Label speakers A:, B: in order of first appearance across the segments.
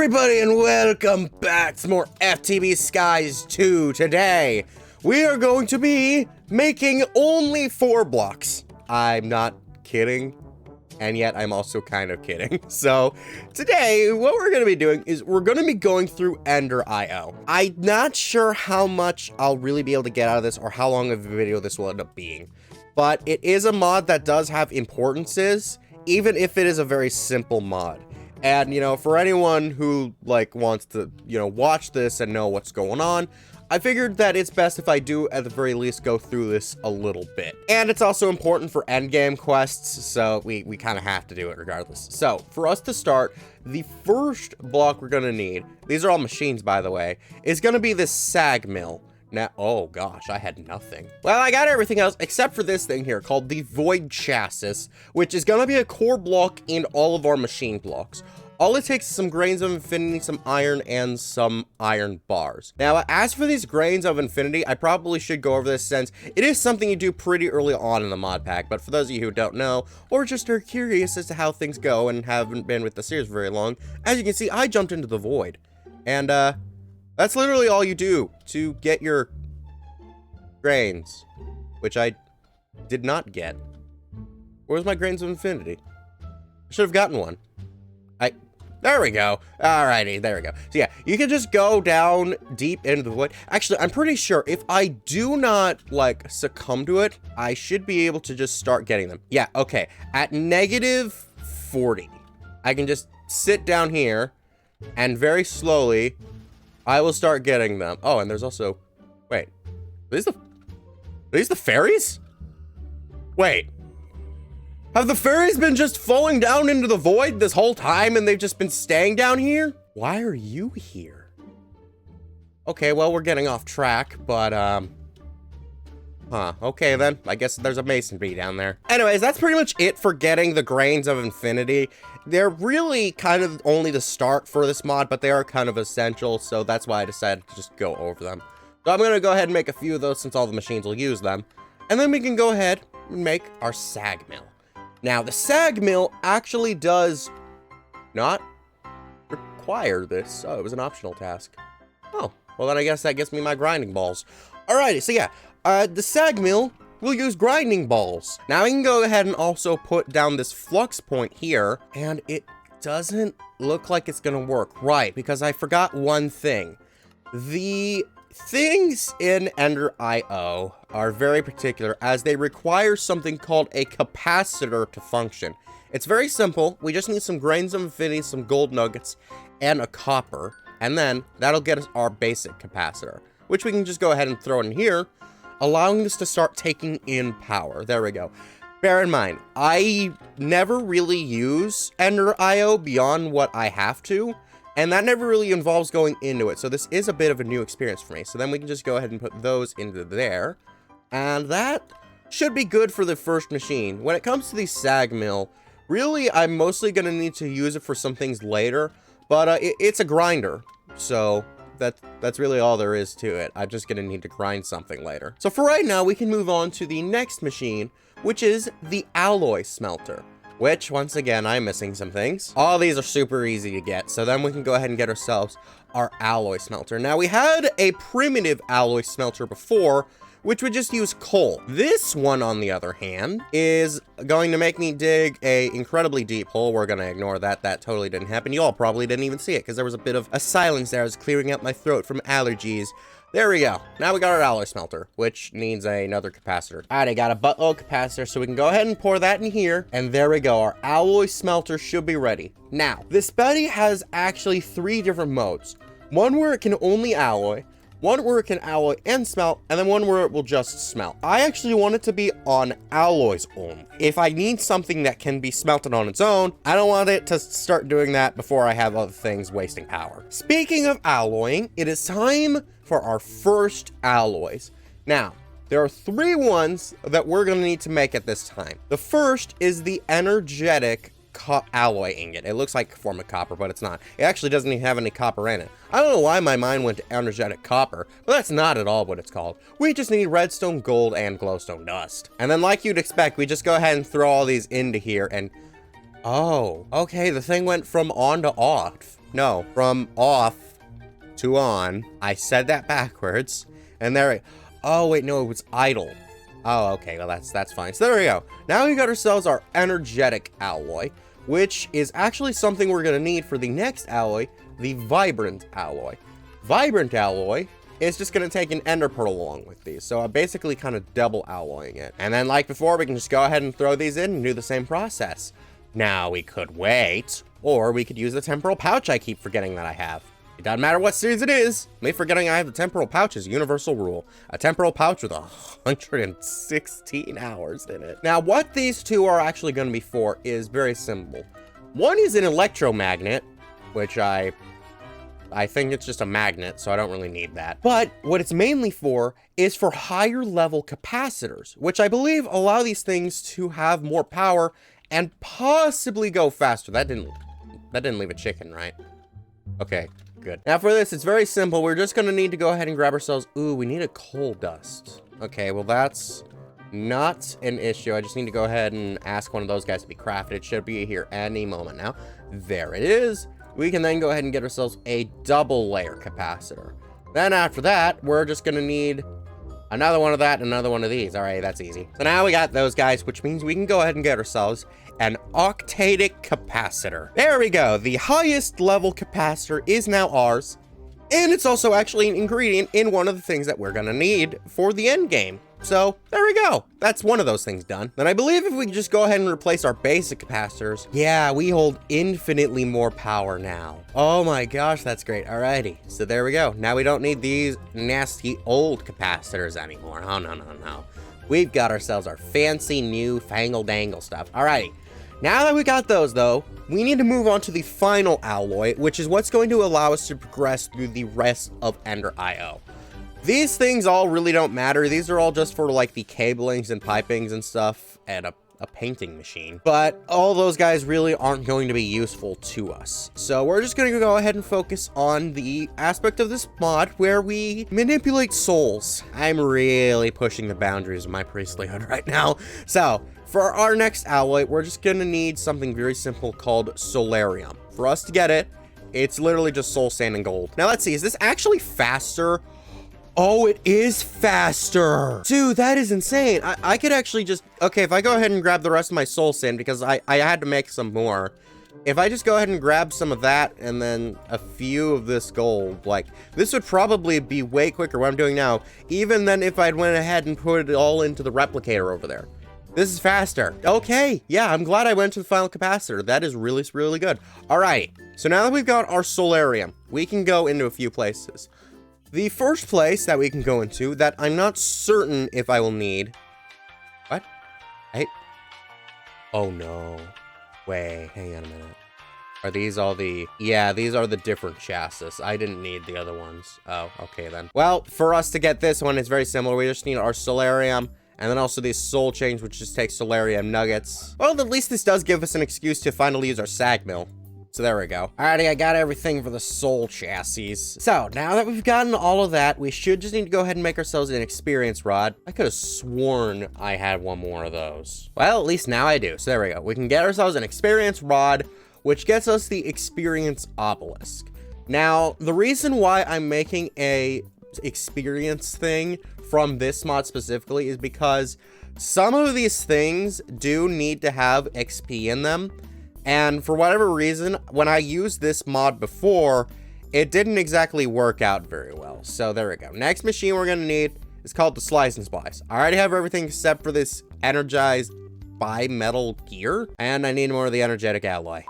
A: everybody, and welcome back to more FTB Skies 2. Today, we are going to be making only 4 blocks. I'm not kidding, and yet I'm also kind of kidding. So, today, what we're going to be doing is we're going to be going through Ender.io. I'm not sure how much I'll really be able to get out of this or how long of a video this will end up being. But it is a mod that does have importances, even if it is a very simple mod. And, you know, for anyone who, like, wants to, you know, watch this and know what's going on, I figured that it's best if I do, at the very least, go through this a little bit. And it's also important for endgame quests, so we kind of have to do it regardless. So, for us to start, the first block we're going to need, these are all machines, by the way, is going to be this sag mill. Now, oh gosh, I had nothing. Well, I got everything else except for this thing here called the Void Chassis, which is gonna be a core block in all of our machine blocks. All it takes is some grains of infinity, some iron, and some iron bars. Now, as for these grains of infinity, I probably should go over this since it is something you do pretty early on in the mod pack, but for those of you who don't know, or just are curious as to how things go and haven't been with the series very long, as you can see, I jumped into the void. And, that's literally all you do to get your grains, which I did not get. Where's my grains of infinity? I should have gotten one. There we go. Alrighty, there we go. So yeah, you can just go down deep into the void. Actually, I'm pretty sure if I do not, like, succumb to it, I should be able to just start getting them. Yeah, okay. At -40, I can just sit down here and very slowly I will start getting them. Oh, and there's also... Wait. Are these the fairies? Wait. Have the fairies been just falling down into the void this whole time and they've just been staying down here? Why are you here? Okay, well, we're getting off track, but, okay then. I guess there's a mason bee down there. Anyways, that's pretty much it for getting the grains of infinity. They're really kind of only the start for this mod, but they are kind of essential, so that's why I decided to just go over them. So I'm gonna go ahead and make a few of those since all the machines will use them. And then we can go ahead and make our sag mill. Now, the sag mill actually does not require this. Oh, it was an optional task. Oh, well then I guess that gets me my grinding balls. Alrighty, so yeah, the sag mill will use grinding balls. Now we can go ahead and also put down this flux point here, and it doesn't look like it's gonna work. Right, because I forgot one thing. The things in Ender.io are very particular as they require something called a capacitor to function. It's very simple. We just need some grains of infinity, some gold nuggets, and a copper, and then that'll get us our basic capacitor, which we can just go ahead and throw in here, allowing this to start taking in power. There we go. Bear in mind, I never really use Ender.io beyond what I have to, and that never really involves going into it, so this is a bit of a new experience for me. So then we can just go ahead and put those into there, and that should be good for the first machine. When it comes to the sag mill, really, I'm mostly going to need to use it for some things later, but it's a grinder, so that's really all there is to it. I'm just gonna need to grind something later. So for right now, we can move on to the next machine, which is the alloy smelter, which, once again, I'm missing some things. All these are super easy to get, so then we can go ahead and get ourselves our alloy smelter. Now, we had a primitive alloy smelter before, which would just use coal. This one, on the other hand, is going to make me dig a incredibly deep hole. We're gonna ignore that. That totally didn't happen. You all probably didn't even see it because there was a bit of a silence there. I was clearing out my throat from allergies. There we go. Now we got our alloy smelter, which needs another capacitor. Alright, I got a buttload capacitor, so we can go ahead and pour that in here. And there we go. Our alloy smelter should be ready. Now, this buddy has actually 3 different modes. One where it can only alloy, one where it can alloy and smelt, and then one where it will just smelt. I actually want it to be on alloys only. If I need something that can be smelted on its own, I don't want it to start doing that before I have other things wasting power. Speaking of alloying, it is time for our first alloys. Now, there are 3 ones that we're gonna need to make at this time. The first is the energetic alloy ingot. It looks like a form of copper, but it's not. It actually doesn't even have any copper in it. I don't know why my mind went to energetic copper, but that's not at all what it's called. We just need redstone, gold, and glowstone dust. And then, like you'd expect, we just go ahead and throw all these into here and Oh, okay, the thing went from on to off. No, from off to on. I said that backwards. And there, oh wait, no, it was idle. Oh, okay, well that's fine. So there we go. Now we got ourselves our energetic alloy, which is actually something we're gonna need for the next alloy, the vibrant alloy. Vibrant alloy is just gonna take an ender pearl along with these. So I'm basically kind of double alloying it. And then like before, we can just go ahead and throw these in and do the same process. Now we could wait, or we could use the temporal pouch I keep forgetting that I have. It doesn't matter what series it is. Me forgetting I have the temporal pouch is a universal rule. A temporal pouch with 116 hours in it. Now, what these two are actually going to be for is very simple. One is an electromagnet, which I think it's just a magnet, so I don't really need that. But what it's mainly for is for higher level capacitors, which I believe allow these things to have more power and possibly go faster. That didn't leave a chicken, right? Okay, good. Now for this, it's very simple. We're just gonna need to go ahead and grab ourselves, ooh, we need a coal dust. Okay, well that's not an issue. I just need to go ahead and ask one of those guys to be crafted. It should be here any moment now. There it is. We can then go ahead and get ourselves a double layer capacitor. Then after that, we're just gonna need another one of that and another one of these. All right, that's easy. So now we got those guys, which means we can go ahead and get ourselves an octadic capacitor. There we go. The highest level capacitor is now ours. And it's also actually an ingredient in one of the things that we're gonna need for the end game. So there we go. That's one of those things done. Then I believe if we just go ahead and replace our basic capacitors, yeah, we hold infinitely more power now. Oh my gosh, that's great. Alrighty, so there we go. Now we don't need these nasty old capacitors anymore. Oh, no. We've got ourselves our fancy new fangle dangle stuff. Alrighty, now that we got those though, we need to move on to the final alloy, which is what's going to allow us to progress through the rest of Ender IO. These things all really don't matter. These are all just for like the cablings and pipings and stuff and a painting machine. But all those guys really aren't going to be useful to us. So we're just going to go ahead and focus on the aspect of this mod where we manipulate souls. I'm really pushing the boundaries of my priestlyhood right now. So for our next alloy, we're just going to need something very simple called solarium. For us to get it, it's literally just soul sand and gold. Now let's see, is this actually faster? Oh, it is faster. Dude, that is insane. I could actually just, okay, if I go ahead and grab the rest of my soul sand, because I had to make some more. If I just go ahead and grab some of that and then a few of this gold, like, this would probably be way quicker what I'm doing now, even than if I'd went ahead and put it all into the replicator over there. This is faster. Okay, yeah, I'm glad I went to the final capacitor. That is really, really good. All right, so now that we've got our solarium, we can go into a few places. The first place that we can go into that I'm not certain if I will need... What? Oh no. Wait, hang on a minute. Are these all the... Yeah, these are the different chassis. I didn't need the other ones. Oh, okay then. Well, for us to get this one, it's very similar. We just need our solarium, and then also these soul chains, which just take solarium nuggets. Well, at least this does give us an excuse to finally use our sag mill. So there we go. Alrighty, I got everything for the soul chassis. So now that we've gotten all of that, we should just need to go ahead and make ourselves an experience rod. I could have sworn I had one more of those. Well, at least now I do. So there we go. We can get ourselves an experience rod, which gets us the experience obelisk. Now, the reason why I'm making a experience thing from this mod specifically is because some of these things do need to have XP in them. And for whatever reason, when I used this mod before, it didn't exactly work out very well. So there we go. Next machine we're going to need is called the Slice and Splice. I already have everything except for this energized bi-metal gear. And I need more of the energetic alloy.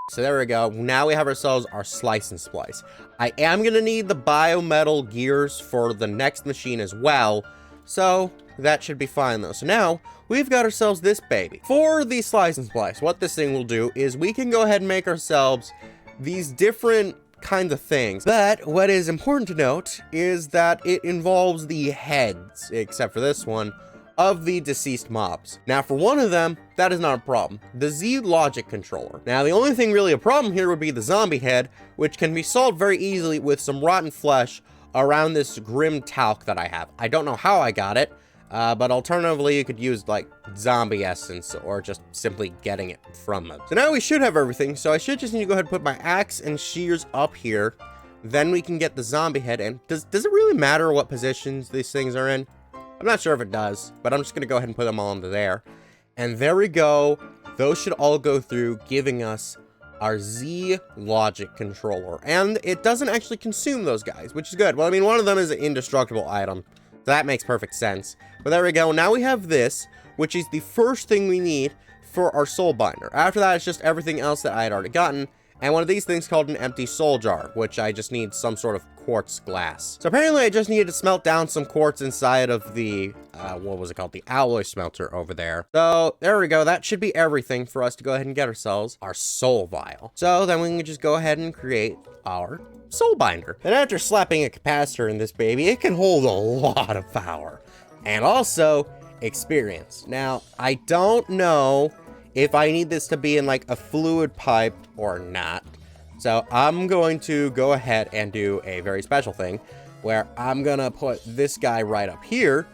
A: So there we go. Now we have ourselves our Slice and Splice. I am going to need the biometal gears for the next machine as well. So that should be fine though. So now we've got ourselves this baby. For the Slice and Splice, what this thing will do is we can go ahead and make ourselves these different kinds of things. But what is important to note is that it involves the heads, except for this one, of the deceased mobs. Now for one of them, that is not a problem. The Z logic controller. Now the only thing really a problem here would be the zombie head, which can be solved very easily with some rotten flesh around this grim talc that I have. I don't know how I got it. But alternatively, you could use, like, zombie essence or just simply getting it from them. So now we should have everything, so I should just need to go ahead and put my axe and shears up here. Then we can get the zombie head in. Does it really matter what positions these things are in? I'm not sure if it does, but I'm just going to go ahead and put them all into there. And there we go. Those should all go through, giving us our Z logic controller. And it doesn't actually consume those guys, which is good. Well, I mean, one of them is an indestructible item. So that makes perfect sense. But there we go. Now we have this, which is the first thing we need for our soul binder. After that, it's just everything else that I had already gotten. And one of these things called an empty soul jar, which I just need some sort of quartz glass. So apparently I just needed to smelt down some quartz inside of the, what was it called? The alloy smelter over there. So there we go. That should be everything for us to go ahead and get ourselves our soul vial. So then we can just go ahead and create our soul binder. And after slapping a capacitor in this baby, it can hold a lot of power and also experience. Now, I don't know if I need this to be in like a fluid pipe or not. So I'm going to go ahead and do a very special thing where I'm gonna put this guy right up here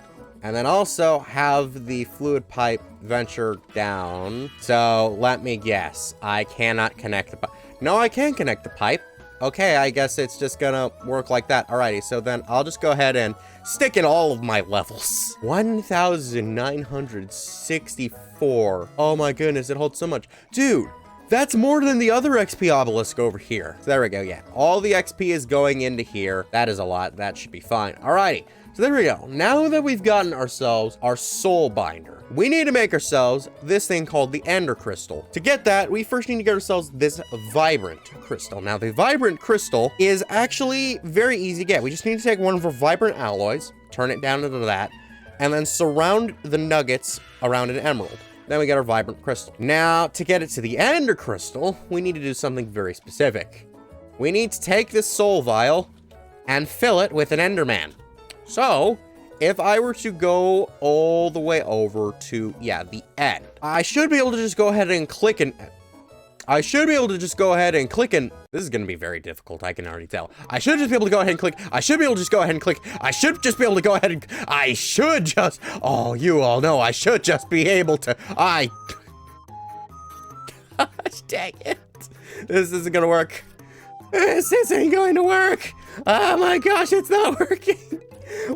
A: and then also have the fluid pipe venture down. So let me guess, I cannot connect the pipe. No, I can connect the pipe. Okay, I guess it's just gonna work like that. Alrighty, so then I'll just go ahead and stick in all of my levels. 1,964. Oh my goodness, it holds so much. Dude, that's more than the other XP obelisk over here. So there we go, yeah. All the XP is going into here. That is a lot. That should be fine. Alrighty, so there we go. Now that we've gotten ourselves our soul binder, we need to make ourselves this thing called the Ender Crystal. To get that, we first need to get ourselves this Vibrant Crystal. Now, the Vibrant Crystal is actually very easy to get. We just need to take one of our Vibrant Alloys, turn it down into that, and then surround the nuggets around an emerald. Then we get our Vibrant Crystal. Now, to get it to the Ender Crystal, we need to do something very specific. We need to take this soul vial and fill it with an Enderman. So, if I were to go all the way over to, yeah, the end, I should be able to just go ahead and click and... This is going to be very difficult, I can already tell. I should just be able to go ahead and click. Oh, you all know I should just be able to. Gosh, dang it. This isn't going to work. This isn't going to work. Oh my gosh, it's not working.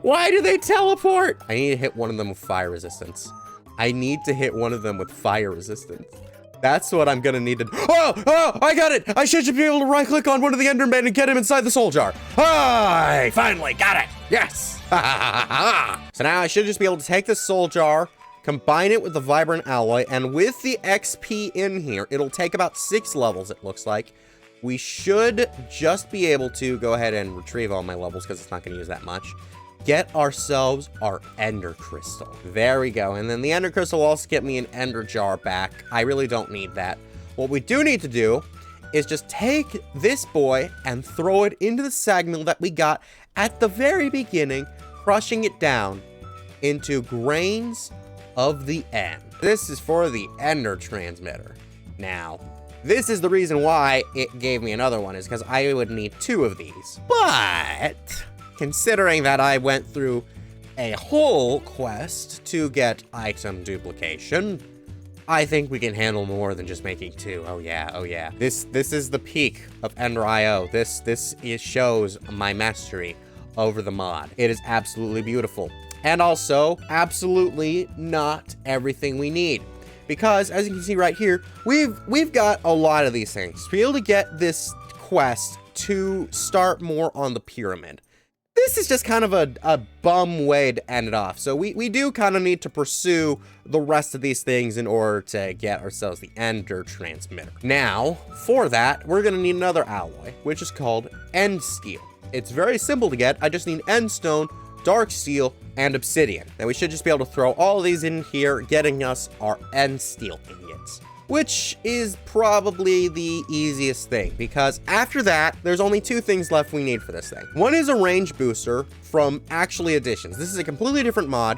A: Why do they teleport? I need to hit one of them with fire resistance. That's what I'm gonna need to. Oh, I got it. I should just be able to right click on one of the Endermen and get him inside the soul jar. I finally got it. Yes. So now I should just be able to take the soul jar, combine it with the Vibrant Alloy, and with the XP in here, it'll take about 6 levels, it looks like. We should just be able to go ahead and retrieve all my levels because it's not gonna use that much. Get ourselves our Ender Crystal. There we go. And then the Ender Crystal will also get me an Ender Jar back. I really don't need that. What we do need to do is just take this boy and throw it into the sag mill that we got at the very beginning, crushing it down into grains of the end. This is for the Ender Transmitter. Now, this is the reason why it gave me another one, is because I would need 2 of these. But considering that I went through a whole quest to get item duplication, I think we can handle more than just making 2. Oh yeah. This is the peak of Ender IO. This shows my mastery over the mod. It is absolutely beautiful. And also, absolutely not everything we need. Because, as you can see right here, we've got a lot of these things. To be able to get this quest to start more on the pyramid, this is just kind of a bum way to end it off. So we do kind of need to pursue the rest of these things in order to get ourselves the Ender Transmitter. Now, for that, we're going to need another alloy, which is called End Steel. It's very simple to get. I just need End Stone, Dark Steel, and Obsidian. Now we should just be able to throw all of these in here, getting us our End Steel ingots, which is probably the easiest thing, because after that, there's only 2 things left we need for this thing. One is a range booster from Actually Additions. This is a completely different mod,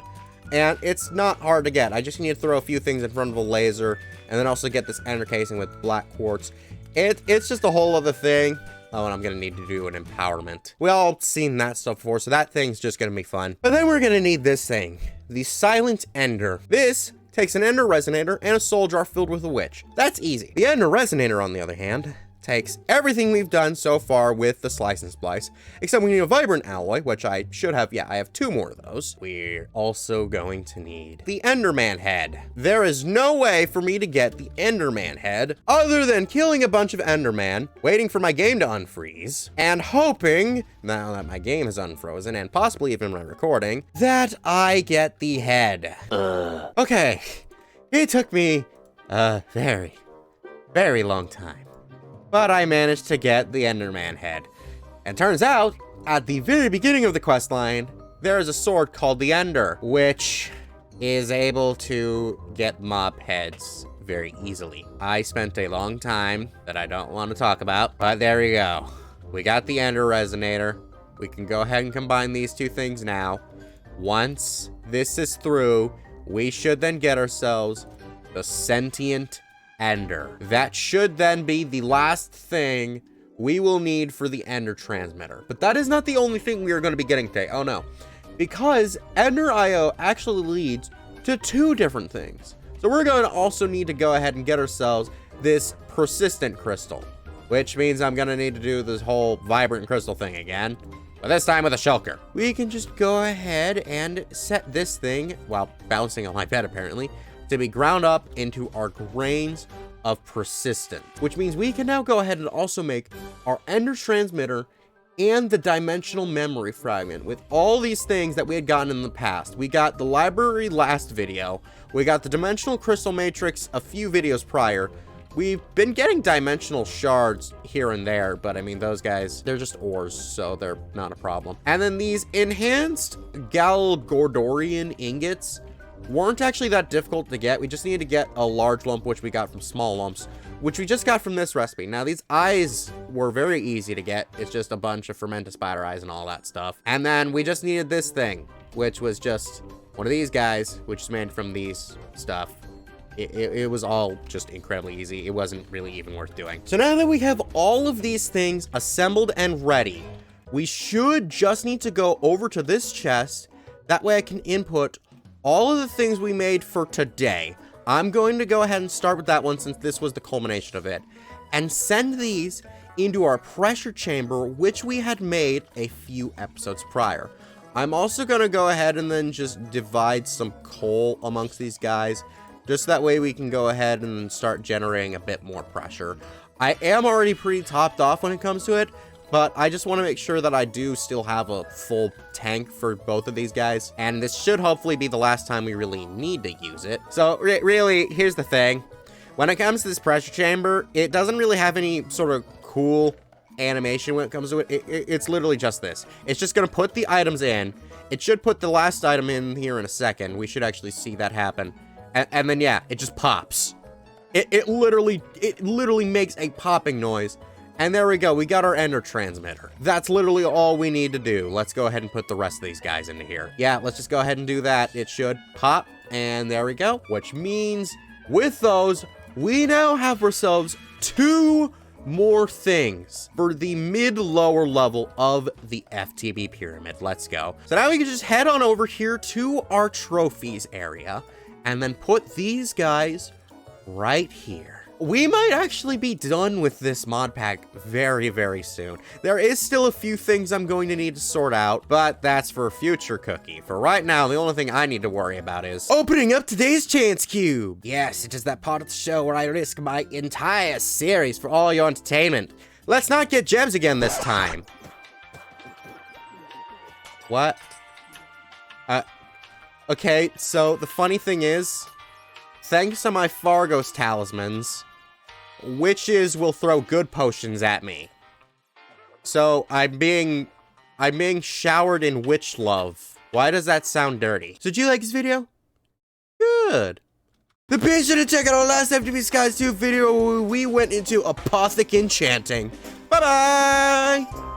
A: and it's not hard to get. I just need to throw a few things in front of a laser, and then also get this ender casing with black quartz. It's just a whole other thing. Oh, and I'm gonna need to do an empowerment. We all seen that stuff before, so that thing's just gonna be fun. But then we're gonna need this thing, the Silent Ender. This takes an Ender Resonator and a soul jar filled with a witch. That's easy. The Ender Resonator, on the other hand, takes everything we've done so far with the Slice and Splice, except we need a Vibrant Alloy, which I should have. Yeah, I have 2 more of those. We're also going to need the Enderman Head. There is no way for me to get the Enderman Head other than killing a bunch of Enderman, waiting for my game to unfreeze, and hoping, now that my game is unfrozen, and possibly even my recording, that I get the head. Okay, it took me a very, very long time. But I managed to get the Enderman Head. And turns out, at the very beginning of the quest line, there is a sword called the Ender, which is able to get mob heads very easily. I spent a long time that I don't want to talk about, but there we go. We got the Ender Resonator. We can go ahead and combine these 2 things now. Once this is through, we should then get ourselves the Sentient Ender. That should then be the last thing we will need for the Ender Transmitter. But that is not the only thing we are going to be getting today. Oh no. Because Ender IO actually leads to 2 different things. So we're going to also need to go ahead and get ourselves this Persistent Crystal, which means I'm going to need to do this whole Vibrant Crystal thing again, but this time with a shulker. We can just go ahead and set this thing, while bouncing on my bed apparently, to be ground up into our grains of persistence, which means we can now go ahead and also make our Ender Transmitter and the Dimensional Memory Fragment with all these things that we had gotten in the past. We got the library last video, we got the Dimensional Crystal Matrix a few videos prior. We've been getting dimensional shards here and there, but I mean, those guys, they're just ores, so they're not a problem. And then these enhanced Galgordorian ingots weren't actually that difficult to get. We just needed to get a large lump, which we got from small lumps, which we just got from this recipe. Now, these eyes were very easy to get. It's just a bunch of fermented spider eyes and all that stuff. And then we just needed this thing, which was just one of these guys, which is made from these stuff. It was all just incredibly easy. It wasn't really even worth doing. So now that we have all of these things assembled and ready, we should just need to go over to this chest. That way I can input all of the things we made for today. I'm going to go ahead and start with that one since this was the culmination of it, and send these into our pressure chamber, which we had made a few episodes prior. I'm also going to go ahead and then just divide some coal amongst these guys, just that way we can go ahead and start generating a bit more pressure. I am already pretty topped off when it comes to it, but I just want to make sure that I do still have a full tank for both of these guys. And this should hopefully be the last time we really need to use it. So really, here's the thing. When it comes to this pressure chamber, it doesn't really have any sort of cool animation when it comes to it. It's literally just this. It's just going to put the items in. It should put the last item in here in a second. We should actually see that happen. And then, yeah, it just pops. It literally makes a popping noise. And there we go, we got our Ender Transmitter. That's literally all we need to do. Let's go ahead and put the rest of these guys into here. Yeah, let's just go ahead and do that. It should pop, and there we go. Which means, with those, we now have ourselves 2 more things for the mid-lower level of the FTB Pyramid. Let's go. So now we can just head on over here to our trophies area, and then put these guys right here. We might actually be done with this mod pack very, very soon. There is still a few things I'm going to need to sort out, but that's for a future cookie. For right now, the only thing I need to worry about is opening up today's chance cube. Yes, it is that part of the show where I risk my entire series for all your entertainment. Let's not get gems again this time. What? Okay, so the funny thing is, thanks to my Fargos talismans, witches will throw good potions at me. So I'm being showered in witch love. Why does that sound dirty? So did you like this video? Good. Then be sure to check out our last FTB Skies 2 video where we went into Apothic Enchanting. Bye-bye!